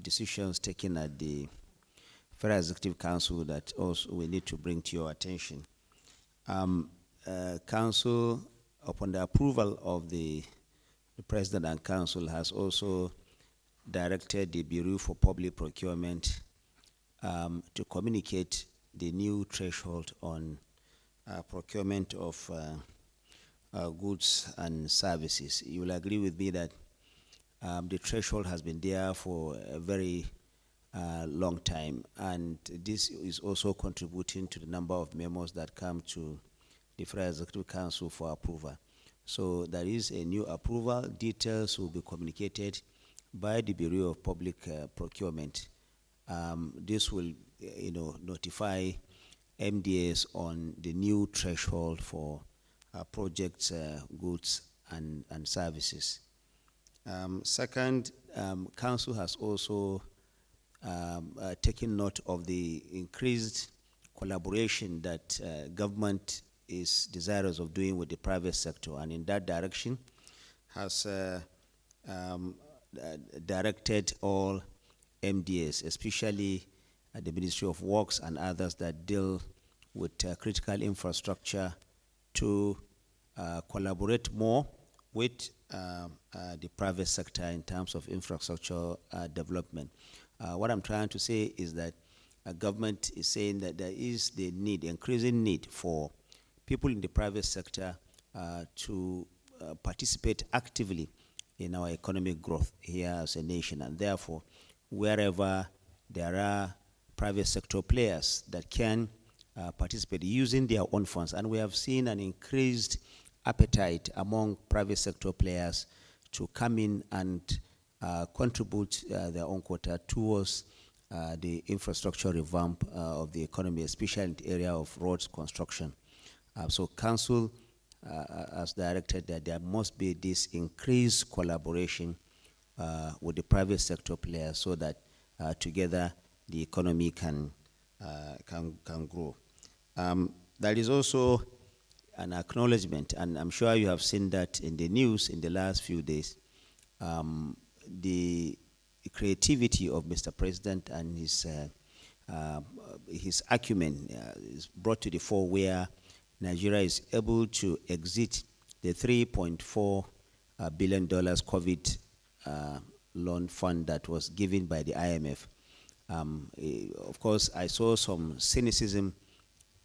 decisions taken at the Federal Executive Council that also we need to bring to your attention. Council, upon the approval of the President and Council, has also directed the Bureau for Public Procurement to communicate the new threshold on procurement of goods and services. You will agree with me that the threshold has been there for a very long time, and this is also contributing to the number of memos that come to the Federal Executive Council for approval. So there is a new approval. Details will be communicated by the Bureau of Public Procurement. This will, notify MDAs on the new threshold for projects, goods, and services. Second, Council has also taken note of the increased collaboration that government is desirous of doing with the private sector, and in that direction has directed all MDAs, especially the Ministry of Works and others that deal with critical infrastructure, to collaborate more with the private sector in terms of infrastructure development. What I'm trying to say is that government is saying that there is the need, increasing need for people in the private sector to participate actively in our economic growth here as a nation, and therefore wherever there are private sector players that can participate using their own funds, and we have seen an increased appetite among private sector players to come in and contribute their own quota towards the infrastructure revamp of the economy, especially in the area of roads construction. So Council has directed that there must be this increased collaboration with the private sector players, so that together the economy can grow. There is also an acknowledgement, and I'm sure you have seen that in the news in the last few days, the creativity of Mr. President and his acumen is brought to the fore, where Nigeria is able to exit the $3.4 billion COVID loan fund that was given by the IMF. Of course, I saw some cynicism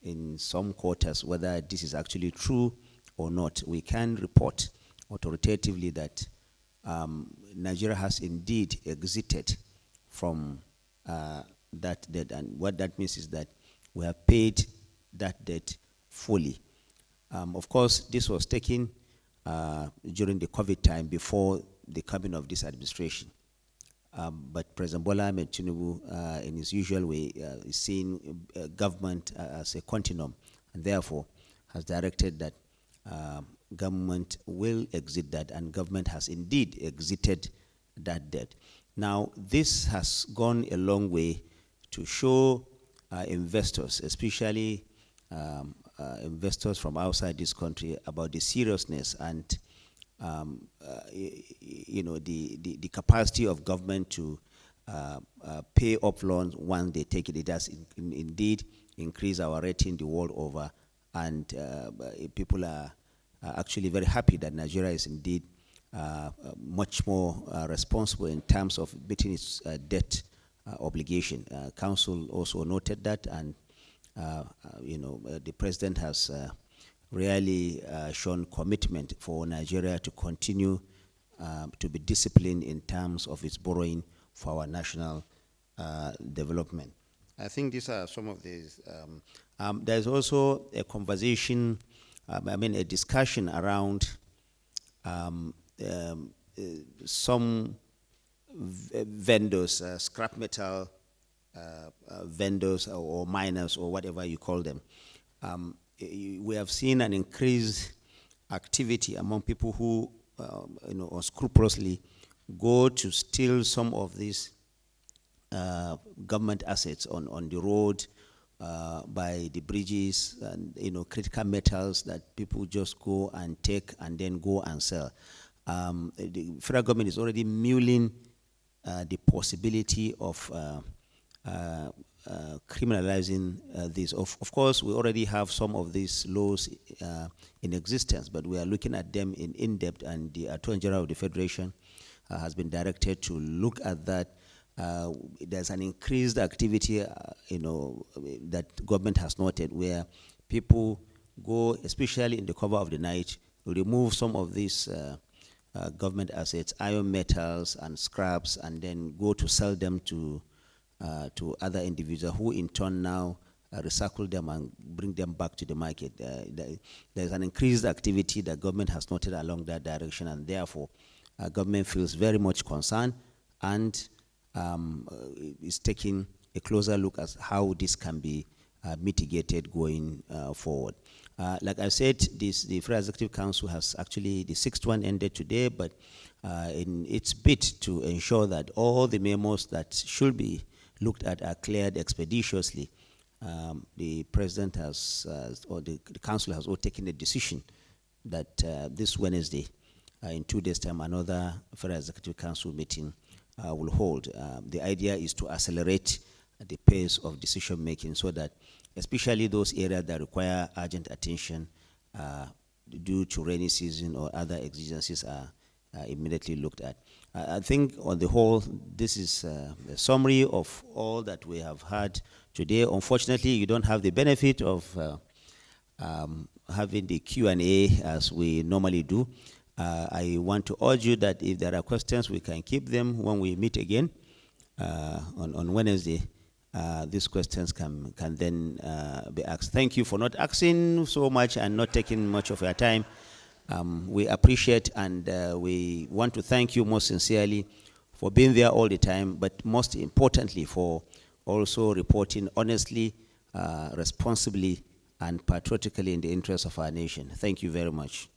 in some quarters whether this is actually true or not. We can report authoritatively that Nigeria has indeed exited from that debt, and what that means is that we have paid that debt fully. Of course, this was taken during the COVID time, before the coming of this administration. But President Bola Ahmed Tinubu, in his usual way, is seeing government as a continuum, and therefore has directed that government will exit that, and government has indeed exited that debt. Now, this has gone a long way to show investors, especially investors from outside this country, about the seriousness and the capacity of government to pay off loans once they take it. It has indeed increased our rating the world over, and people are actually very happy that Nigeria is indeed much more responsible in terms of meeting its debt obligation. Council also noted that, and the President has really shown commitment for Nigeria to continue to be disciplined in terms of its borrowing for our national development. I think these are some of these. There's also a conversation, a discussion around some vendors, scrap metal vendors or miners or whatever you call them. We have seen an increased activity among people who, unscrupulously go to steal some of these government assets on the road, by the bridges, and critical metals that people just go and take and then go and sell. The federal government is already mulling the possibility of criminalizing this. Of course, we already have some of these laws in existence, but we are looking at them in depth, and the Attorney General of the Federation has been directed to look at that. There's an increased activity, that government has noted, where people go, especially in the cover of the night, remove some of these government assets, iron metals and scraps, and then go to sell them to other individuals who in turn now recycle them and bring them back to the market. There's an increased activity that government has noted along that direction, and therefore government feels very much concerned and is taking a closer look at how this can be mitigated going forward. Like I said, the Federal Executive Council has actually, the sixth one ended today, but in its bid to ensure that all the memos that should be looked at are cleared expeditiously, the President has, or the Council has all taken a decision that this Wednesday, in 2 days' time, another Federal Executive Council meeting will hold. The idea is to accelerate the pace of decision making so that especially those areas that require urgent attention due to rainy season or other exigencies are immediately looked at. I think on the whole, this is a summary of all that we have had today. Unfortunately, you don't have the benefit of having the Q&A as we normally do. I want to urge you that if there are questions, we can keep them when we meet again on Wednesday. These questions can then be asked. Thank you for not asking so much and not taking much of your time. We appreciate, and we want to thank you most sincerely for being there all the time, but most importantly for also reporting honestly, responsibly, and patriotically in the interest of our nation. Thank you very much.